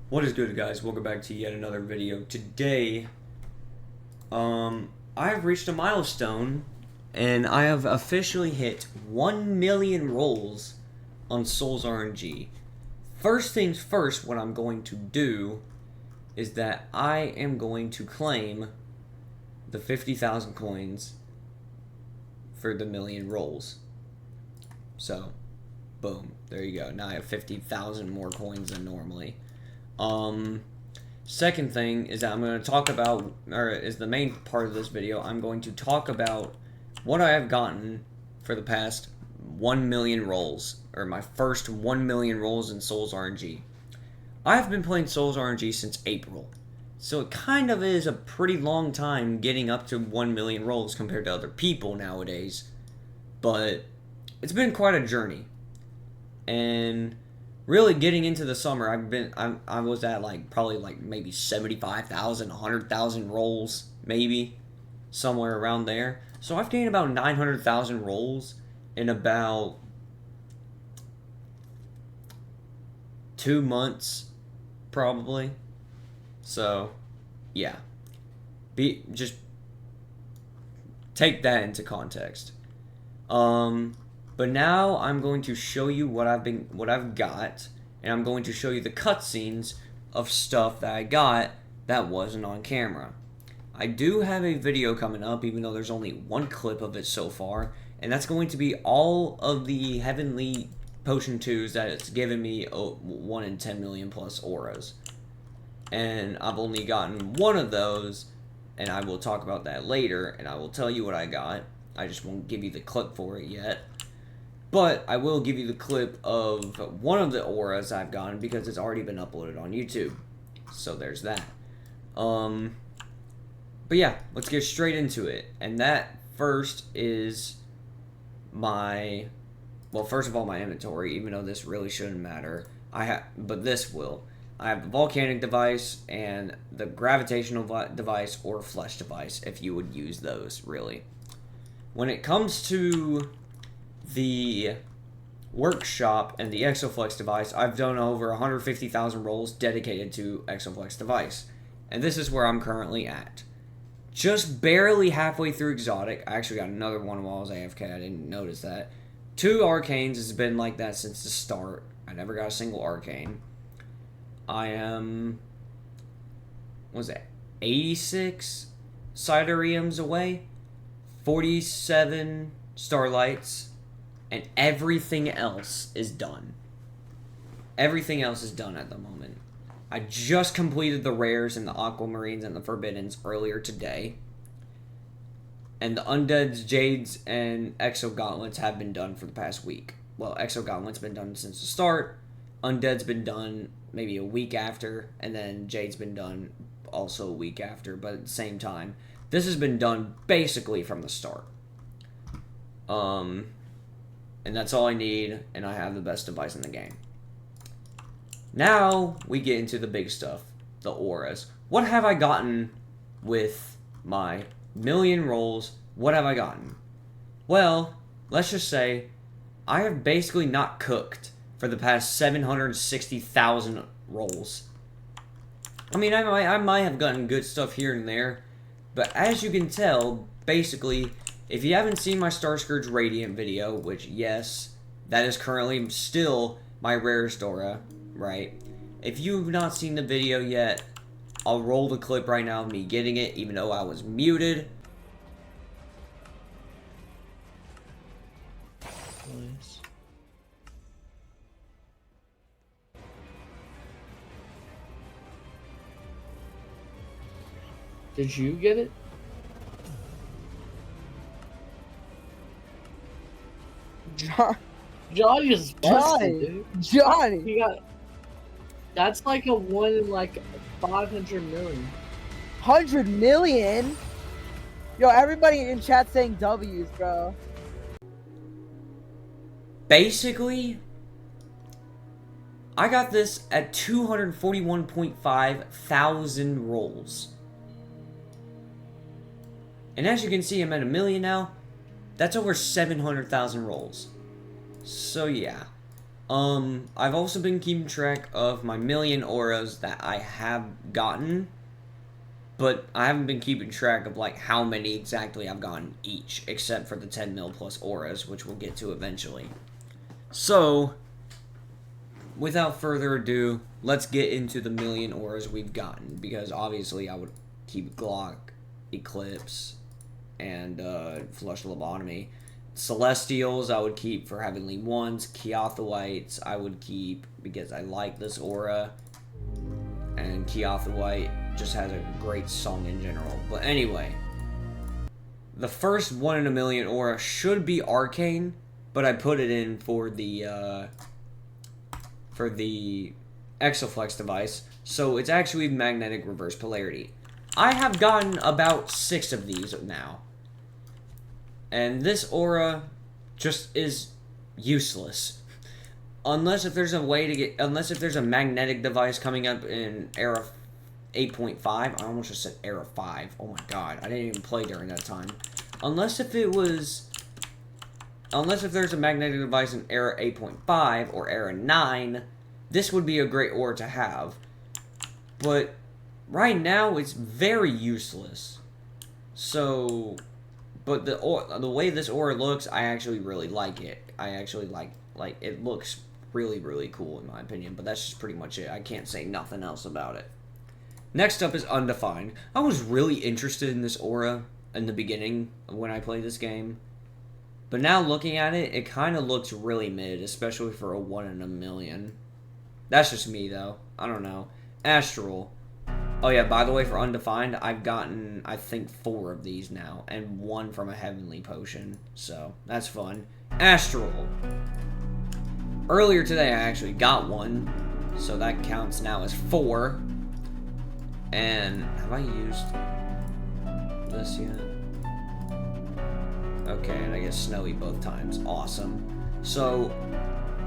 What is good, guys? Welcome back to yet another video. Today, I have reached a milestone, and I have officially hit 1 million rolls on Souls RNG. First things first, what I'm going to do is that I am going to claim the 50,000 coins for the million rolls. So, boom, there you go. Now I have 50,000 more coins than normally. Second thing is that I'm going to talk about, or is the main part of this video, I'm going to talk about what I have gotten for the past 1 million rolls, or my first 1 million rolls in Souls RNG. I have been playing Souls RNG since April, so it kind of is a pretty long time getting up to 1 million rolls compared to other people nowadays, but it's been quite a journey, and really getting into the summer, I was at probably maybe 75,000, 100,000 rolls, maybe somewhere around there. So I've gained about 900,000 rolls in about 2 months, probably. So, yeah, just take that into context. But now I'm going to show you what I've got, and I'm going to show you the cutscenes of stuff that I got that wasn't on camera. I do have a video coming up, even though there's only one clip of it so far, and that's going to be all of the Heavenly Potion 2s that it's given me 1 in 10 million plus auras. And I've only gotten one of those, and I will talk about that later, and I will tell you what I got. I just won't give you the clip for it yet. But I will give you the clip of one of the auras I've gotten because it's already been uploaded on YouTube. So there's that. But yeah, let's get straight into it. And that first is my, well, first of all, my inventory, even though this really shouldn't matter. But this will. I have the volcanic device and the gravitational device or flesh device, if you would use those, really. When it comes to the workshop and the Exoflex device, I've done over 150,000 rolls dedicated to Exoflex device. And this is where I'm currently at. Just barely halfway through exotic. I actually got another one while I was AFK. I didn't notice that. 2 arcanes has been like that since the start. I never got a single arcane. I am, what was that, 86 Sideriums away, 47 Starlights, and everything else is done. Everything else is done at the moment. I just completed the rares and the aquamarines and the forbiddens earlier today. And the undeads, jades, and exo gauntlets have been done for the past week. Well, exo gauntlet's been done since the start. Undead's been done maybe a week after, and then jade's been done also a week after, but at the same time. This has been done basically from the start. And that's all I need, and I have the best device in the game. Now, we get into the big stuff, the auras. What have I gotten with my million rolls? What have I gotten? Well, let's just say, I have basically not cooked for the past 760,000 rolls. I mean, I might have gotten good stuff here and there, but as you can tell, basically, if you haven't seen my Starscourge Radiant video, which, yes, that is currently still my rarest aura, right? If you've not seen the video yet, I'll roll the clip right now of me getting it, even though I was muted. Nice. Did you get it? Johnny is busted, dude. Johnny! He got. That's like a 1 in like 500 million. 100 million? Yo, everybody in chat saying W's, bro. Basically, I got this at 241.5 thousand rolls. And as you can see, I'm at 1 million now. That's over 700,000 rolls. So yeah. I've also been keeping track of my million auras that I have gotten, but I haven't been keeping track of like how many exactly I've gotten each, except for the 10 mil plus auras, which we'll get to eventually. So, without further ado, let's get into the million auras we've gotten, because obviously I would keep Glock, Eclipse, and Flush Lobotomy. Celestials I would keep for Heavenly Ones. Keothoites I would keep because I like this aura. And Keothoite just has a great song in general. But anyway, the first 1 in a million aura should be Arcane, but I put it in for the Exoflex device, so it's actually Magnetic Reverse Polarity. I have gotten about 6 of these now. And this aura just is useless. Unless if there's a magnetic device coming up in era 8.5. I almost just said era 5. Oh my god, I didn't even play during that time. Unless if there's a magnetic device in era 8.5 or era 9, this would be a great aura to have. But right now it's very useless. So, but the way this aura looks, I actually really like it. I actually like it looks really, really cool in my opinion, but that's just pretty much it. I can't say nothing else about it. Next up is Undefined. I was really interested in this aura in the beginning when I played this game, but now looking at it, it kind of looks really mid, especially for a 1 in a million. That's just me though. I don't know. Astral. Oh yeah, by the way, for Undefined, I've gotten, I think, 4 of these now, and 1 from a Heavenly Potion, so that's fun. Astral. Earlier today, I actually got 1, so that counts now as 4. And have I used this yet? Okay, and I get Snowy both times. Awesome. So,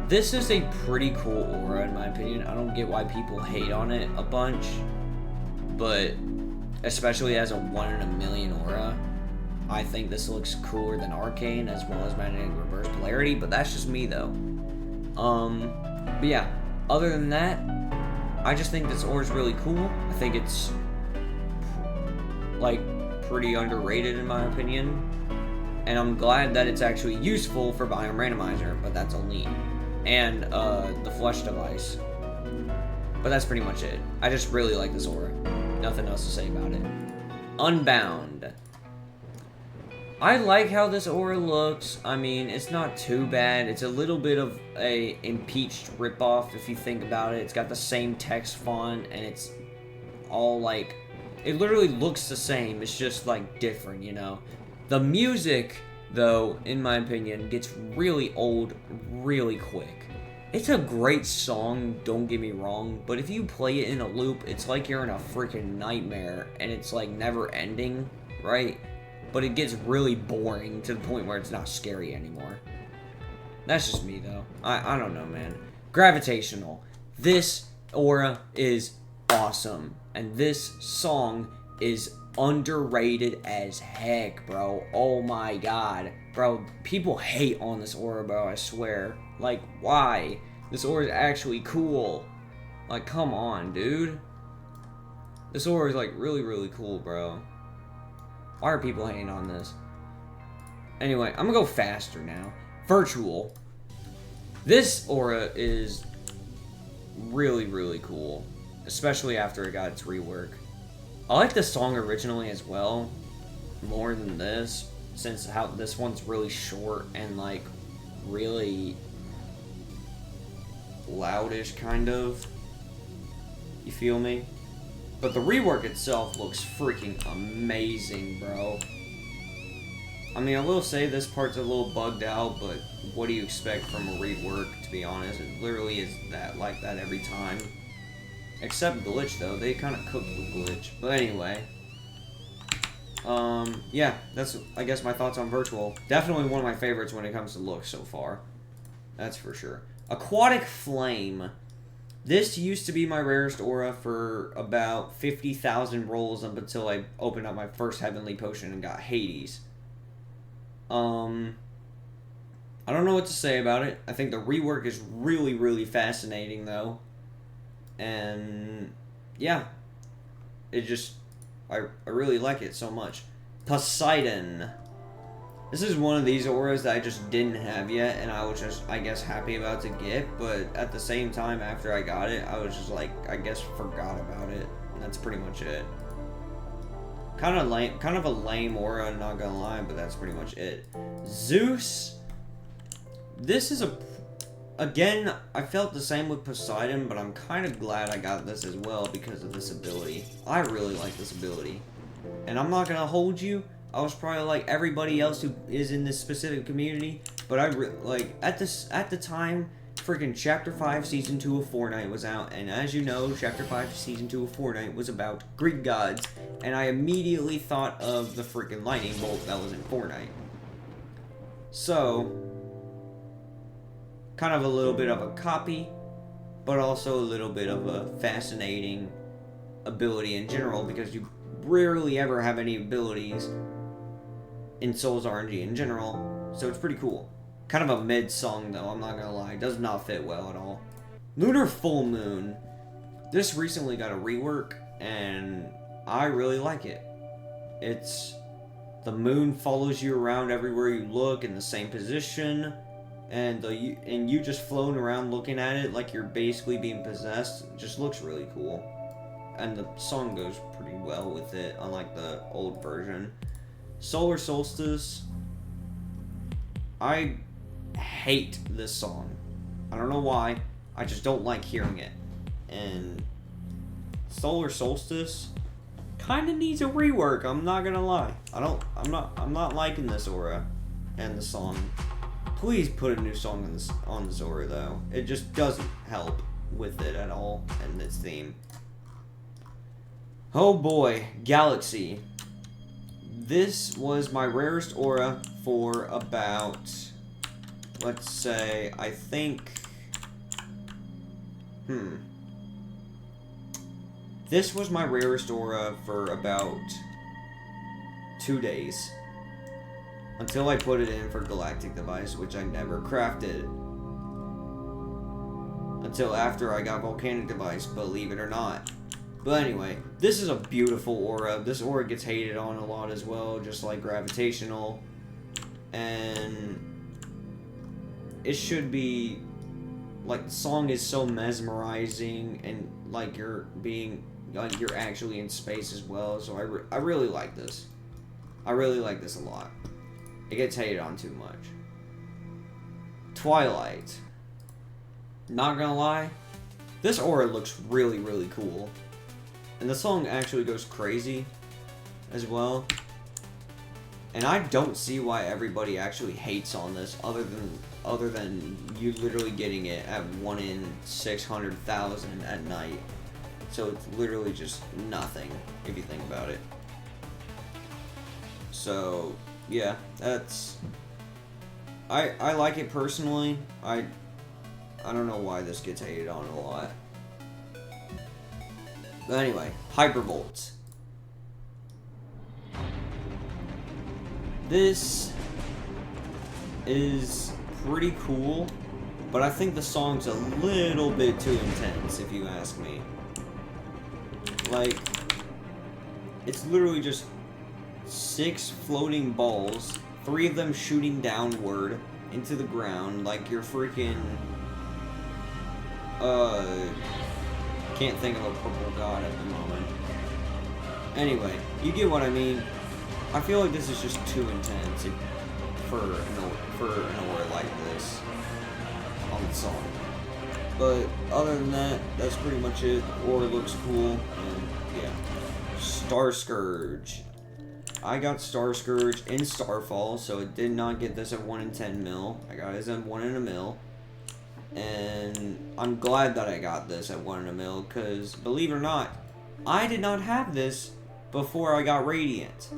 this is a pretty cool aura, in my opinion. I don't get why people hate on it a bunch, but especially as a 1 in a million aura, I think this looks cooler than Arcane as well as Magnetic Reverse Polarity, but that's just me though. But yeah, other than that, I just think this aura is really cool. I think it's like pretty underrated in my opinion, and I'm glad that it's actually useful for Biome Randomizer, but that's only, and the Flush device. But that's pretty much it. I just really like this aura. Nothing else to say about it. Unbound. I like how this aura looks. I mean, it's not too bad. It's a little bit of a impeached ripoff if you think about it. It's got the same text font, and it's all like, it literally looks the same. It's just like different, you know. The music, though, in my opinion, gets really old really quick. It's a great song, don't get me wrong, but if you play it in a loop, it's like you're in a freaking nightmare, and it's like never ending, right? But it gets really boring to the point where it's not scary anymore. That's just me, though. I don't know, man. Gravitational. This aura is awesome, and this song is underrated as heck, bro. Oh my god. Bro, people hate on this aura, bro, I swear. Like, why? This aura is actually cool. Like, come on, dude. This aura is, like, really, really cool, bro. Why are people hating on this? Anyway, I'm gonna go faster now. Virtual. This aura is really, really cool. Especially after it got its rework. I like the song originally as well, more than this, since how this one's really short and like really loudish kind of. You feel me? But the rework itself looks freaking amazing, bro. I mean, I will say this part's a little bugged out, but what do you expect from a rework, to be honest? It literally is that like that every time. Except Glitch, though. They kind of cooked with Glitch. But anyway. Yeah, that's, I guess, my thoughts on Virtual. Definitely one of my favorites when it comes to looks so far. That's for sure. Aquatic Flame. This used to be my rarest aura for about 50,000 rolls up until I opened up my first Heavenly Potion and got Hades. I don't know what to say about it. I think the rework is really, really fascinating, though. And yeah, it just, I really like it so much. Poseidon. This is one of these auras that I just didn't have yet, and I was just, I guess, happy about to get, but at the same time, after I got it, I was just like, I guess, forgot about it. And that's pretty much it. Kind of lame, kind of a lame aura, not gonna lie, but that's pretty much it. Zeus. This is again, I felt the same with Poseidon, but I'm kind of glad I got this as well because of this ability. I really like this ability. And I'm not gonna hold you, I was probably like everybody else who is in this specific community, but I like at the time, freaking Chapter 5 Season 2 of Fortnite was out, and as you know, Chapter 5 Season 2 of Fortnite was about Greek gods, and I immediately thought of the freaking lightning bolt that was in Fortnite. So, kind of a little bit of a copy, but also a little bit of a fascinating ability in general, because you rarely ever have any abilities in Souls RNG in general, so it's pretty cool. Kind of a mid-song though, I'm not gonna lie, it does not fit well at all. Lunar Full Moon. This recently got a rework, and I really like it. It's, the moon follows you around everywhere you look in the same position, and you just floating around looking at it like you're basically being possessed. It just looks really cool. And the song goes pretty well with it, unlike the old version. Solar Solstice. I hate this song. I don't know why. I just don't like hearing it. And Solar Solstice kind of needs a rework. I'm not gonna lie. I'm not liking this aura and the song. Please put a new song on this aura though. It just doesn't help with it at all and its theme. Oh boy, Galaxy. This was my rarest aura for about, let's say, I think, this was my rarest aura for about 2 days. Until I put it in for Galactic Device, which I never crafted. Until after I got Volcanic Device, believe it or not. But anyway, this is a beautiful aura. This aura gets hated on a lot as well, just like Gravitational. And it should be, like, the song is so mesmerizing, and like you're actually in space as well. So I really like this. I really like this a lot. It gets hated on too much. Twilight. Not gonna lie, this aura looks really, really cool. And the song actually goes crazy as well. And I don't see why everybody actually hates on this, other than you literally getting it at 1 in 600,000 at night. So it's literally just nothing if you think about it. So yeah, that's, I like it personally. I don't know why this gets hated on a lot. But anyway, Hypervolt. This is pretty cool, but I think the song's a little bit too intense, if you ask me. Like, it's literally just 6 floating balls, 3 of them shooting downward into the ground, like you're freaking, can't think of a purple god at the moment. Anyway, you get what I mean. I feel like this is just too intense for an aura like this on the song. But other than that, that's pretty much it. The aura looks cool, and yeah. Starscourge. I got Starscourge in Starfall, so it did not get this at 1 in 10 mil. I got it at 1 in a mil. And I'm glad that I got this at 1 in a mil, because believe it or not, I did not have this before I got Radiant.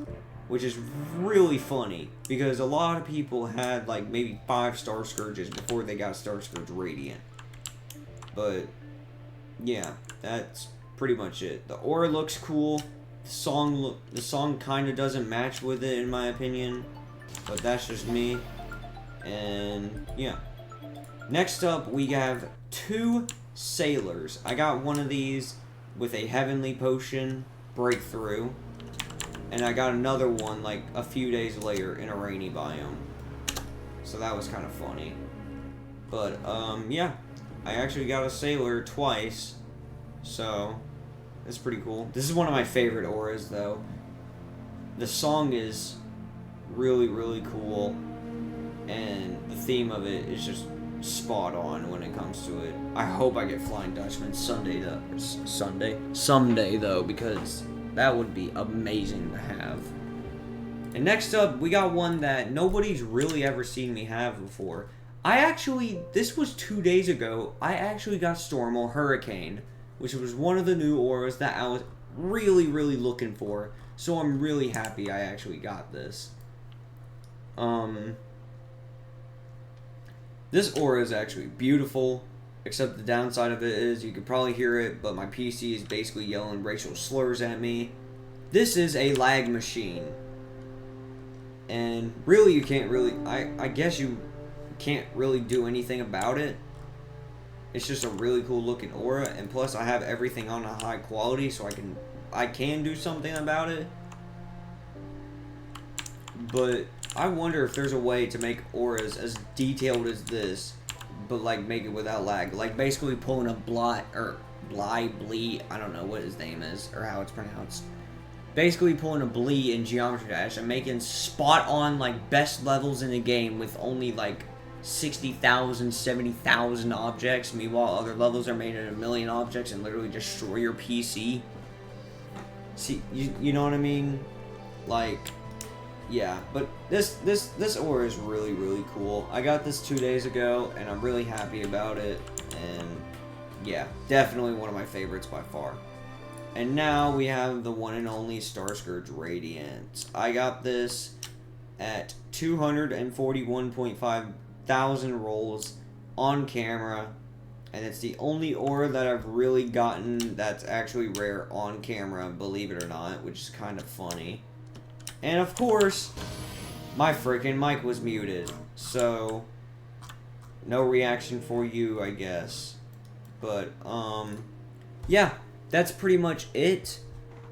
Which is really funny, because a lot of people had like maybe 5 Starscourges before they got Starscourge Radiant. But yeah, that's pretty much it. The aura looks cool. The song kind of doesn't match with it in my opinion, but that's just me. And yeah. Next up, we have 2 sailors. I got one of these with a heavenly potion breakthrough. And I got another one like a few days later in a rainy biome. So that was kind of funny. But, yeah. I actually got a sailor twice. So, that's pretty cool. This is one of my favorite auras, though. The song is really, really cool. And the theme of it is just spot on when it comes to it. I hope I get Flying Dutchman someday, though, because that would be amazing to have. And next up, we got one that nobody's really ever seen me have before. This was 2 days ago, I actually got Storm or Hurricane, which was one of the new auras that I was really, really looking for. So I'm really happy I actually got this. This aura is actually beautiful, except the downside of it is you could probably hear it, but my PC is basically yelling racial slurs at me. This is a lag machine. And really you can't really, I guess you can't really do anything about it. It's just a really cool looking aura, and plus I have everything on a high quality, so I can do something about it. But I wonder if there's a way to make auras as detailed as this, but like make it without lag. Like basically pulling a Bly, I don't know what his name is or how it's pronounced. Basically pulling a Blee in Geometry Dash and making spot on like best levels in the game with only like 60,000, 70,000 objects. Meanwhile, other levels are made at 1,000,000 objects and literally destroy your PC. See, you know what I mean? Like, yeah. But this aura is really, really cool. I got this 2 days ago, and I'm really happy about it. And yeah, definitely one of my favorites by far. And now we have the one and only Starscourge Radiant. I got this at 241.5 thousand rolls on camera, and it's the only aura that I've really gotten that's actually rare on camera, believe it or not, which is kind of funny. And of course, my freaking mic was muted, so no reaction for you, I guess. But yeah, that's pretty much it.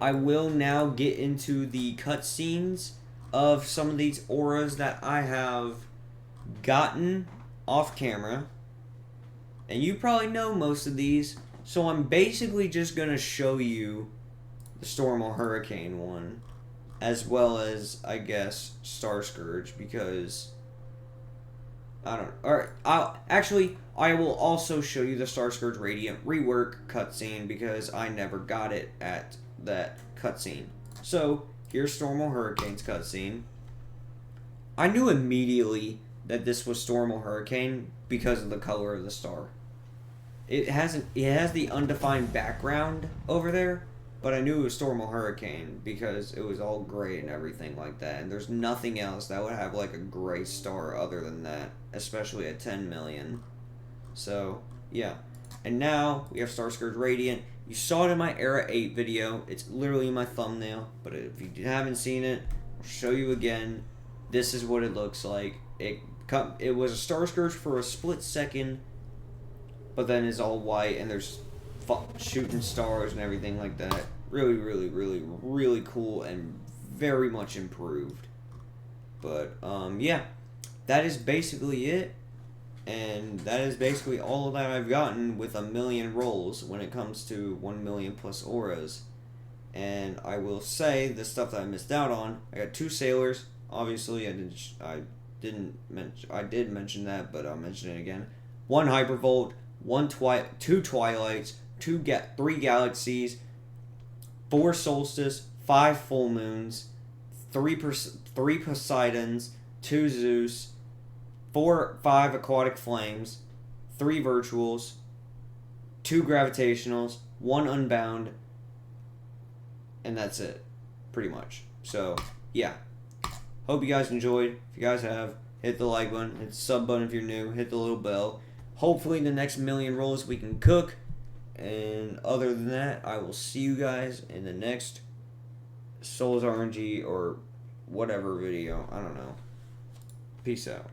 I will now get into the cutscenes of some of these auras that I have gotten off camera, and you probably know most of these, so I'm basically just gonna show you the Storm or Hurricane one, as well as I guess Starscourge, because I will also show you the Starscourge Radiant rework cutscene because I never got it at that cutscene. So here's Storm or Hurricane's cutscene. I knew immediately that this was Storm or Hurricane because of the color of the star. It has the undefined background over there, but I knew it was Storm or Hurricane because it was all gray and everything like that. And there's nothing else that would have like a gray star other than that, especially at 10 million. So yeah. And now we have Starscourge Radiant. You saw it in my Era 8 video. It's literally in my thumbnail, but if you haven't seen it, I'll show you again. This is what it looks like. It was a Starscourge for a split second, but then it's all white and there's shooting stars and everything like that. Really, really, really, really cool and very much improved. But yeah, that is basically it, and that is basically all that I've gotten with 1,000,000 rolls when it comes to 1,000,000 plus auras. And I will say the stuff that I missed out on. I got 2 sailors. Obviously, I did mention that, but I'll mention it again. 1 Hypervolt, 2 Twilights, 3 Galaxies, 4 Solstice, 5 Full Moons, 3 Poseidons, 2 Zeus, 5 Aquatic Flames, 3 Virtuals, 2 Gravitationals, 1 Unbound, and that's it, pretty much. So, yeah. Hope you guys enjoyed. If you guys have, hit the like button, hit the sub button if you're new, hit the little bell. Hopefully the next 1,000,000 rolls we can cook. And other than that, I will see you guys in the next Souls RNG or whatever video. I don't know. Peace out.